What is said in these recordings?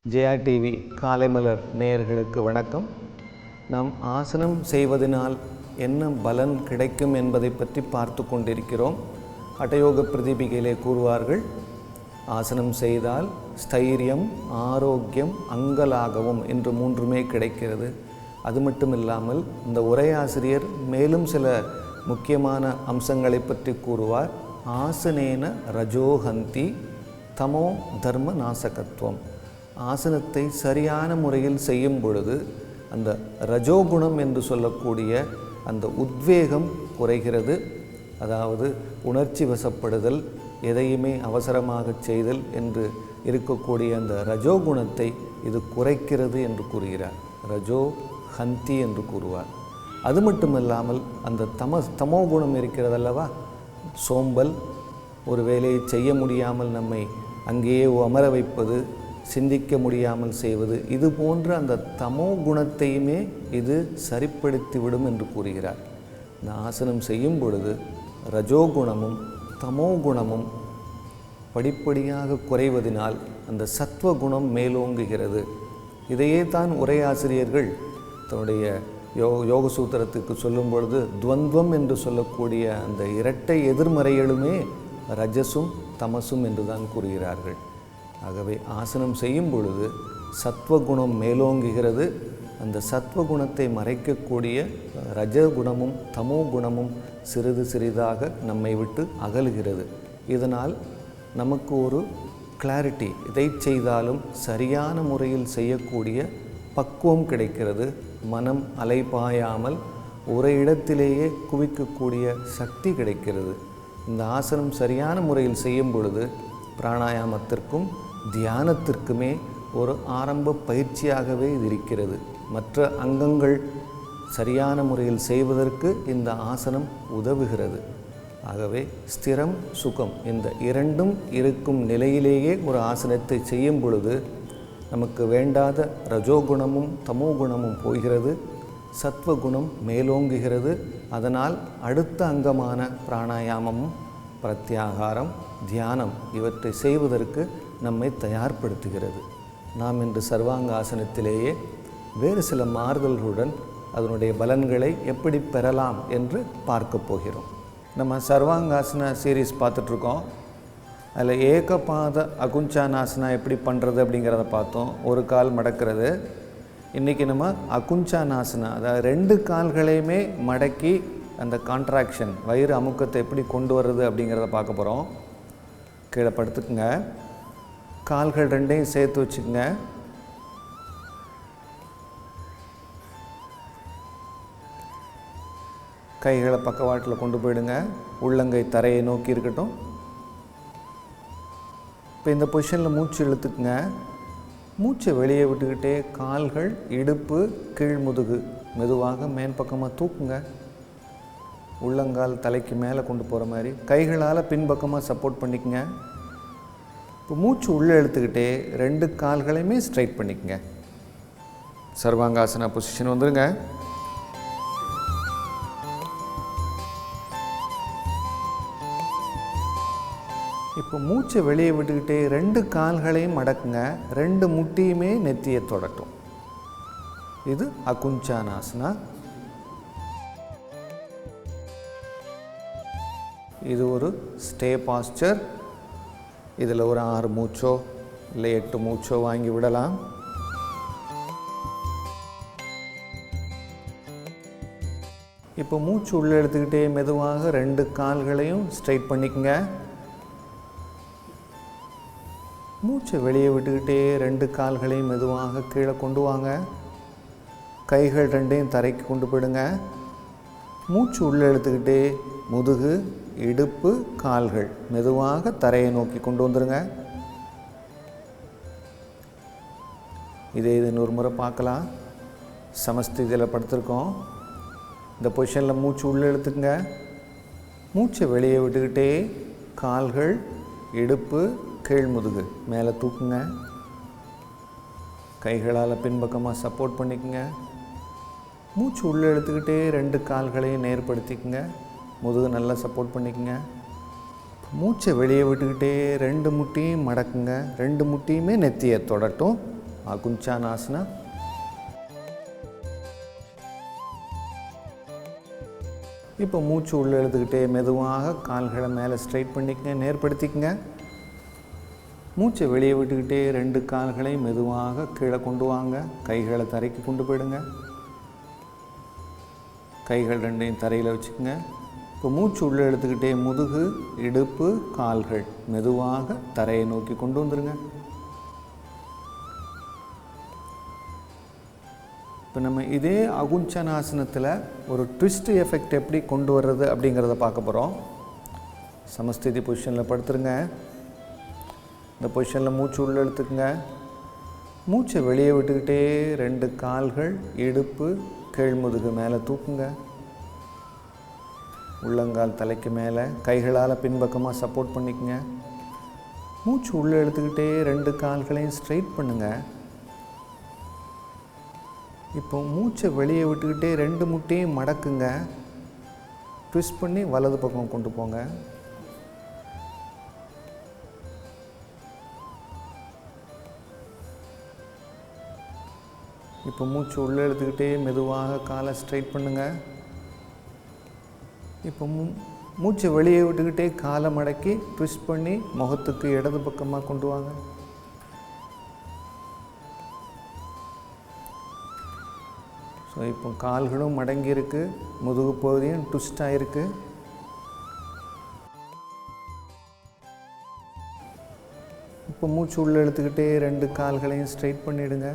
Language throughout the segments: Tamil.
ஜெயா டிவி காலை மலர் நேயர்களுக்கு வணக்கம். நாம் ஆசனம் செய்வதனால் என்ன பலன் கிடைக்கும் என்பதை பற்றி பார்த்து கொண்டிருக்கிறோம். ஹடயோக பிரதீபிகையிலே கூறுவார்கள், ஆசனம் செய்தால் ஸ்தைரியம், ஆரோக்கியம், அங்கலாகவும் என்று மூன்றுமே கிடைக்கிறது. அது மட்டும் இல்லாமல் இந்த உரையாசிரியர் மேலும் சில முக்கியமான அம்சங்களை பற்றி கூறுவார். ஆசனேன ரஜோஹந்தி தமோ தர்ம நாசகத்துவம். ஆசனத்தை சரியான முறையில் செய்யும் பொழுது அந்த ரஜோகுணம் என்று சொல்லக்கூடிய அந்த உத்வேகம் குறைகிறது. அதாவது உணர்ச்சி வசப்படுதல், எதையுமே அவசரமாக செய்தல் என்று இருக்கக்கூடிய அந்த ரஜோகுணத்தை இது குறைக்கிறது என்று கூறுகிறார். ரஜோ ஹந்தி என்று கூறுவார். அது மட்டுமல்லாமல் அந்த தமோ குணம் இருக்கிறது அல்லவா, சோம்பல், ஒரு வேலையை செய்ய முடியாமல் நம்மை அங்கேயே அமர வைப்பது, சிந்திக்க முடியாமல் செய்வது, இது போன்ற அந்த தமோ குணத்தையுமே இது சரிப்படுத்திவிடும் என்று கூறுகிறார். இந்த ஆசனம் செய்யும் பொழுது ரஜோகுணமும் தமோ குணமும் படிப்படியாக குறைவதனால் அந்த சத்வகுணம் மேலோங்குகிறது. இதையே தான் உரையாசிரியர்கள் தன்னுடைய யோக சூத்திரத்துக்கு சொல்லும் பொழுது துவந்துவம் என்று சொல்லக்கூடிய அந்த இரட்டை எதிர்மறைகளுமே ரஜசும் தமசும் என்று தான் கூறுகிறார்கள். ஆகவே ஆசனம் செய்யும் பொழுது சத்வகுணம் மேலோங்குகிறது. அந்த சத்வகுணத்தை மறைக்கக்கூடிய ரஜகுணமும் தமோ குணமும் சிறிது சிறிதாக நம்மை விட்டு அகலுகிறது. இதனால் நமக்கு ஒரு கிளாரிட்டி, இதை செய்தாலும் சரியான முறையில் செய்யக்கூடிய பக்குவம் கிடைக்கிறது. மனம் அலைபாயாமல் ஒரு இடத்திலேயே குவிக்கக்கூடிய சக்தி கிடைக்கிறது. இந்த ஆசனம் சரியான முறையில் செய்யும் பொழுது பிராணாயாமத்திற்கும் தியானத்திற்குமே ஒரு ஆரம்ப பயிற்சியாகவே இது இருக்கிறது. மற்ற அங்கங்கள் சரியான முறையில் செய்வதற்கு இந்த ஆசனம் உதவுகிறது. ஆகவே ஸ்திரம், சுகம் இந்த இரண்டும் இருக்கும் நிலையிலேயே ஒரு ஆசனத்தை செய்யும் பொழுது நமக்கு வேண்டாத ரஜோகுணமும் தமோ குணமும் போகிறது, சத்வகுணம் மேலோங்குகிறது. அதனால் அடுத்த அங்கமான பிராணாயாமமும் பிரத்யாகாரம், தியானம் இவற்றை செய்வதற்கு நம்மை தயார்படுத்துகிறது. நாம் இன்று சர்வாங்க ஆசனத்திலேயே வேறு சில மாறுதல்களுடன் அதனுடைய பலன்களை எப்படி பெறலாம் என்று பார்க்க போகிறோம். நம்ம சர்வாங்காசன சீரீஸ் பார்த்துட்ருக்கோம். அதில் ஏகபாத அகுஞ்சானாசனா எப்படி பண்ணுறது அப்படிங்கிறத பார்த்தோம். ஒரு கால் மடக்கிறது. இன்றைக்கி நம்ம அகுஞ்சானாசனா, அதாவது ரெண்டு கால்களையுமே மடக்கி அந்த கான்ட்ராக்ஷன், வயிறு அமுக்கத்தை எப்படி கொண்டு வர்றது அப்படிங்கிறத பார்க்க போகிறோம். கீழே படுத்துக்குங்க, கால்கள் ரெண்டையும் சேர்த்து வச்சுக்கோங்க. கைகளை பக்கவாட்டில் கொண்டு போயிடுங்க. உள்ளங்கை தரையை நோக்கி இருக்கட்டும். இப்போ இந்த பொசிஷனில் மூச்சு இழுத்துக்குங்க. மூச்சை வெளியே விட்டுக்கிட்டே கால்கள், இடுப்பு, கீழ்முதுகு மெதுவாக மேல் பக்கமாக தூக்குங்க. உள்ளங்கால் தலைக்கு மேலே கொண்டு போகிற மாதிரி கைகளால் பின்பக்கமாக சப்போர்ட் பண்ணிக்கங்க. இப்போ மூச்சு உள்ளே இழுத்துக்கிட்டே ரெண்டு கால்களையுமே ஸ்ட்ரைட் பண்ணிக்கங்க. சர்வாங்காசனா பொசிஷன் வந்துடுங்க. இப்போ மூச்சை வெளியே விட்டுக்கிட்டே ரெண்டு கால்களையும் மடக்குங்க. ரெண்டு முட்டியுமே நெத்தியை தொடட்டும். இது அகுஞ்சானாசனா. இது ஒரு ஸ்டே பாஸ்டர். இதில் ஒரு 6 மூச்சோ இல்லை 8 மூச்சோ வாங்கி விடலாம். இப்போ மூச்சு உள்ளே எடுத்துக்கிட்டே மெதுவாக ரெண்டு கால்களையும் ஸ்ட்ரைட் பண்ணிக்கங்க. மூச்சை வெளியே விட்டுக்கிட்டே ரெண்டு கால்களையும் மெதுவாக கீழே கொண்டு வாங்க. கைகள் ரெண்டையும் தரைக்கு கொண்டு போயிடுங்க. மூச்சு உள்ளே எடுத்துக்கிட்டே முதுகு, இடுப்பு, கால்கள் மெதுவாக தரையை நோக்கி கொண்டு வந்துடுங்க. இதே இது இன்னொரு முறை பார்க்கலாம். சமஸ்திதியில் படுத்திருக்கோம். இந்த பொசிஷனில் மூச்சு உள்ளே எடுத்துக்கங்க. மூச்சை வெளியே விட்டுக்கிட்டே கால்கள், இடுப்பு, கீழ்முதுகு மேலே தூக்குங்க. கைகளால் பின்பக்கமாக சப்போர்ட் பண்ணிக்கோங்க. மூச்சு உள்ளே எடுத்துக்கிட்டே ரெண்டு கால்களையும் நேர்படுத்திக்கங்க. முதுகு நல்லா சப்போர்ட் பண்ணிக்கங்க. மூச்சை வெளியே விட்டுக்கிட்டே ரெண்டு முட்டியும் மடக்குங்க. ரெண்டு முட்டியுமே நெத்தியை தொடட்டும். ஆகுஞ்சானாசனா. இப்போ மூச்சு உள்ளே இழுத்துக்கிட்டே மெதுவாக கால்களை மேலே ஸ்ட்ரைட் பண்ணிக்கங்க, நேர்படுத்திக்கங்க. மூச்சை வெளியே விட்டுக்கிட்டே 2 கால்களையும் மெதுவாக கீழே கொண்டு வாங்க. கைகளை தரைக்கு கொண்டு போயிடுங்க. கைகள் 2ஐயும் தரையில் வச்சுக்கோங்க. இப்போ மூச்சு உள்ளே எடுத்துக்கிட்டே முதுகு, இடுப்பு, கால்கள் மெதுவாக தரையை நோக்கி கொண்டு வந்துடுங்க. இப்போ நம்ம இதே அகுஞ்சனாசனத்தில் ஒரு ட்விஸ்ட் எஃபெக்ட் எப்படி கொண்டு வர்றது அப்படிங்கிறத பார்க்க போகிறோம். சமஸ்திதி பொசிஷனில் படுத்துருங்க. இந்த பொசிஷனில் மூச்சு உள்ளே எடுத்துக்கங்க. மூச்சை வெளியே விட்டுக்கிட்டே 2 கால்கள், இடுப்பு, கீழ்முதுகு மேலே தூக்குங்க. உள்ளங்கால் தலைக்கு மேலே கைகளால் பின்பக்கமாக சப்போர்ட் பண்ணிக்கங்க. மூச்சு உள்ளே எடுத்துக்கிட்டே 2 கால்களையும் ஸ்ட்ரைட் பண்ணுங்கள். இப்போ மூச்சை வெளியே விட்டுக்கிட்டே 2 முட்டையும் மடக்குங்க. ட்விஸ்ட் பண்ணி வலது பக்கம் கொண்டு போங்க. இப்போ மூச்சு உள்ளே எடுத்துக்கிட்டே மெதுவாக காலை ஸ்ட்ரைட் பண்ணுங்கள். இப்போ மூச்சை வெளியே விட்டுக்கிட்டே காலை மடக்கி ட்விஸ்ட் பண்ணி முகத்துக்கு இடது பக்கமாக கொண்டு வாங்க. ஸோ இப்போ கால்களும் மடங்கியிருக்கு, முதுகு பகுதியும் ட்விஸ்ட் ஆகிருக்கு. இப்போ மூச்சு உள்ளே எடுத்துக்கிட்டே 2 கால்களையும் ஸ்ட்ரைட் பண்ணிவிடுங்க.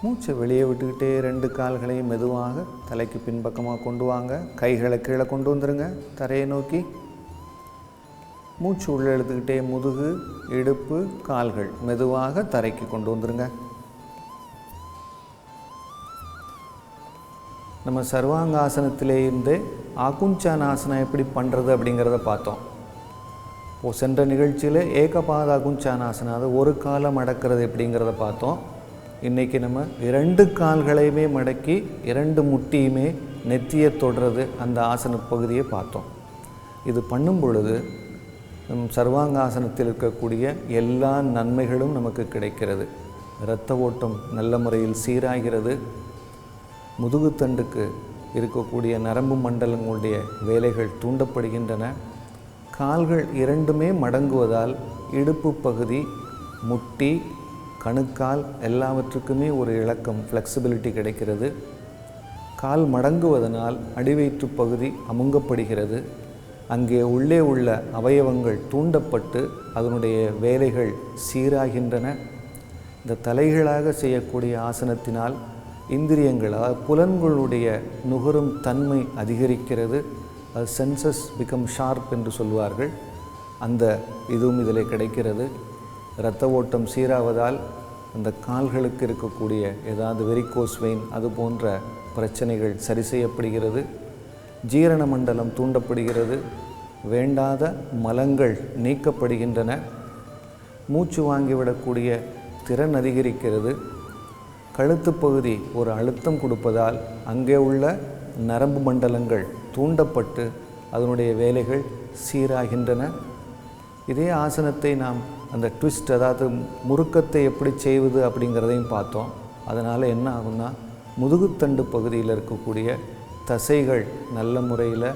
மூச்சை வெளியே விட்டுக்கிட்டே 2 கால்களையும் மெதுவாக தலைக்கு பின்பக்கமாக கொண்டு வாங்க. கைகளை கீழே கொண்டு வந்துடுங்க தரையை நோக்கி. மூச்சு உள்ளே எடுத்துக்கிட்டே முதுகு, இடுப்பு, கால்கள் மெதுவாக தரைக்கு கொண்டு வந்துடுங்க. நம்ம சர்வாங்காசனத்திலேருந்தே ஆகுஞ்சானாசனம் எப்படி பண்ணுறது அப்படிங்கிறத பார்த்தோம். சென்ற நிகழ்ச்சியில் ஏகபாத ஆகுஞ்சானாசனம், அது ஒரு காலை மடக்கிறது எப்படிங்கிறத பார்த்தோம். இன்றைக்கி நம்ம 2 கால்களையுமே மடக்கி 2 முட்டியுமே நெத்தியை தொடுறது, அந்த ஆசன பகுதியை பார்த்தோம். இது பண்ணும் பொழுது சர்வாங்காசனத்தில் இருக்கக்கூடிய எல்லா நன்மைகளும் நமக்கு கிடைக்கிறது. இரத்த ஓட்டம் நல்ல முறையில் சீராகிறது. முதுகுத்தண்டுக்கு இருக்கக்கூடிய நரம்பு மண்டலங்களுடைய வேலைகள் தூண்டப்படுகின்றன. கால்கள் 2மே மடங்குவதால் இடுப்பு பகுதி, முட்டி, கணுக்கால் எல்லாவற்றுக்குமே ஒரு இலக்கம், ஃப்ளெக்சிபிலிட்டி கிடைக்கிறது. கால் மடங்குவதனால் அடிவயிற்று பகுதி அமுங்கப்படுகிறது. அங்கே உள்ளே உள்ள அவயவங்கள் தூண்டப்பட்டு அதனுடைய வேலைகள் சீராகின்றன. இந்த தலைகளாக செய்யக்கூடிய ஆசனத்தினால் இந்திரியங்கள், அதாவது புலன்களுடைய நுகரும் தன்மை அதிகரிக்கிறது. அது சென்சஸ் பிகம் ஷார்ப் என்று சொல்வார்கள். அந்த இதுவும் இதில் கிடைக்கிறது. இரத்த ஓட்டம் சீராவதால் அந்த கால்களுக்கு இருக்கக்கூடிய ஏதாவது வெரிகோஸ் வெயின் அது போன்ற பிரச்சனைகள் சரி செய்யப்படுகிறது. ஜீரண மண்டலம் தூண்டப்படுகிறது. வேண்டாத மலங்கள் நீக்கப்படுகின்றன. மூச்சு வாங்கிவிடக்கூடிய திறன் அதிகரிக்கிறது. கழுத்து பகுதி ஒரு அழுத்தம் கொடுப்பதால் அங்கே உள்ள நரம்பு மண்டலங்கள் தூண்டப்பட்டு அதனுடைய வேலைகள் சீராகின்றன. இதே ஆசனத்தை நாம் அந்த ட்விஸ்ட், அதாவது முறுக்கத்தை எப்படி செய்வது அப்படிங்கிறதையும் பார்த்தோம். அதனால் என்ன ஆகும்னா, முதுகுத்தண்டு பகுதியில் இருக்கக்கூடிய தசைகள் நல்ல முறையில்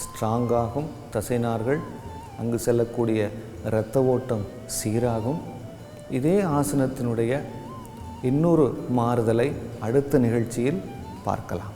ஸ்ட்ராங்காகும். தசைநார்கள், அங்கு செல்லக்கூடிய இரத்த ஓட்டம் சீராகும். இதே ஆசனத்தினுடைய இன்னொரு மாறுதலை அடுத்த நிகழ்ச்சியில் பார்க்கலாம்.